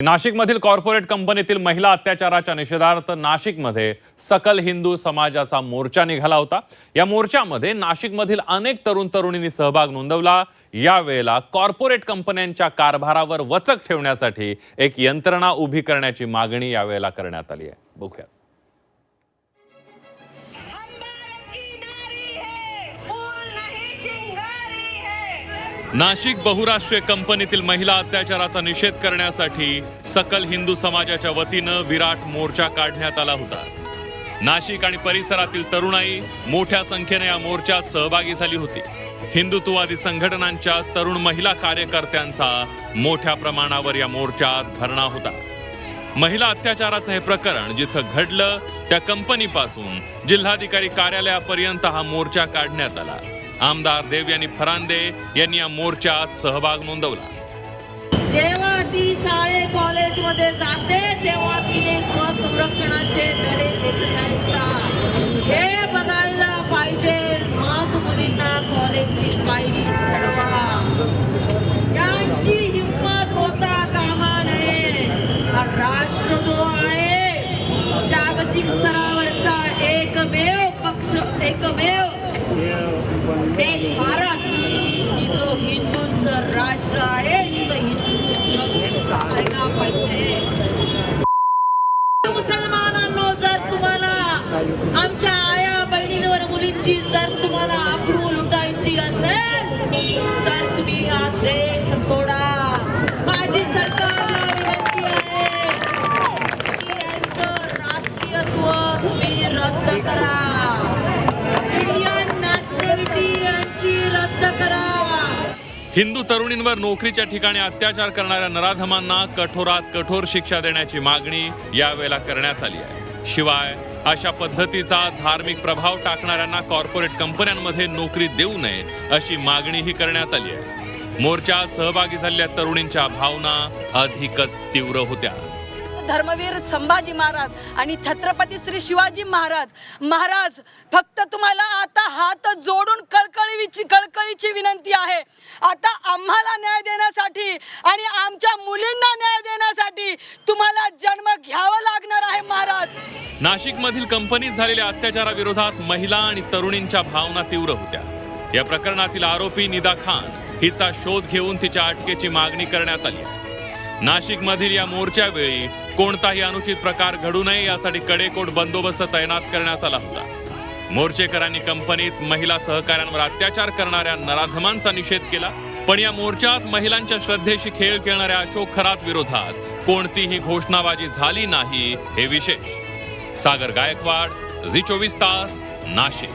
नाशिकमधील कॉर्पोरेट कंपनीतील महिला अत्याचाराच्या निषेधार्थ नाशिकमध्ये सकल हिंदू समाजाचा मोर्चा निघाला होता। या मोर्चामध्ये नाशिकमधील अनेक तरुण तरुणींनी सहभाग नोंदवला। यावेळेला कॉर्पोरेट कंपन्यांच्या कारभारावर वचक ठेवण्यासाठी एक यंत्रणा उभी करण्याची मागणी यावेळेला करण्यात आली आहे। बघूया। नाशिक बहुराष्ट्रीय कंपनीतील महिला अत्याचाराचा निषेध करण्यासाठी सकल हिंदू समाजाच्या वतीनं विराट मोर्चा काढण्यात आला होता। नाशिक आणि परिसरातील तरुणाई मोठ्या संख्येने या मोर्चात सहभागी झाली होती। हिंदुत्ववादी संघटनांच्या तरुण महिला कार्यकर्त्यांचा मोठ्या प्रमाणावर या मोर्चात भरणा होता। महिला अत्याचाराचं हे प्रकरण जिथं घडलं त्या कंपनीपासून जिल्हाधिकारी कार्यालयापर्यंत हा मोर्चा काढण्यात आला। आमदार देवयानी फरांदे यांनी या मोर्चात सहभाग नोंदवला। जेव्हा ती शाळे कॉलेजमध्ये जाते तेव्हा तिने स्वसंरक्षणाचे धडे घेतले हे बघायला पाहिजे। मग मुलींना कॉलेजची पायरी चढवा। यांची हिंमत होता कामा नये। हा राष्ट्र जो आहे जागतिक स्तरावरचा एकमेव पक्ष एकमेव देश भारत जो हिंदूंचं राष्ट्र आहे हिंदू पाहिजे। मुसलमानांनो जर तुम्हाला आमच्या आया बहिणींवर मुलींची जर तुम्हाला आबरू लुटायची असेल तर तुम्ही हा देश सोडा। माझी सरकारला विनंती आहे की यांचं राष्ट्रीयत्व तुम्ही रद्द करा। हिंदू तरुणींवर नोकरीच्या ठिकाणी अत्याचार करणाऱ्या नराधमांना कठोरात कठोर शिक्षा देण्याची मागणी यावेळेला करण्यात आली आहे। शिवाय अशा पद्धतीचा धार्मिक प्रभाव टाकणाऱ्यांना कॉर्पोरेट कंपन्यांमध्ये नोकरी देऊ नये अशी मागणीही करण्यात आली आहे। मोर्चात सहभागी झालेल्या तरुणींच्या भावना अधिकच तीव्र होत्या। धर्मवीर संभाजी महाराज आणि छत्रपती श्री शिवाजी महाराज फक्त तुम्हाला आता हात जोडून कळकळीची विनंती आहे। आता आम्हाला न्याय देण्यासाठी आणि आमच्या मुलींना न्याय देण्यासाठी तुम्हाला जन्म घ्यावा लागणार आहे महाराज। नाशिकमधील कंपनीत झालेल्या अत्याचाराविरोधात महिला आणि तरुणींच्या भावना तीव्र होत्या। या प्रकरणातील आरोपी निदा खान हिचा शोध घेऊन तिच्या अटकेची मागणी करण्यात आली आहे। नाशिकमधील या मोर्चावेळी कोणताही अनुचित प्रकार घडू नये यासाठी कडेकोट बंदोबस्त तैनात करण्यात आला होता। मोर्चेकरांनी कंपनीत महिला सहकाऱ्यांवर अत्याचार करणाऱ्या नराधमांचा निषेध केला। पण या मोर्चात महिलांच्या श्रद्धेशी खेळ खेळणाऱ्या अशोक खरात विरोधात कोणतीही घोषणाबाजी झाली नाही हे विशेष। सागर गायकवाड, झी 24 तास, नाशिक।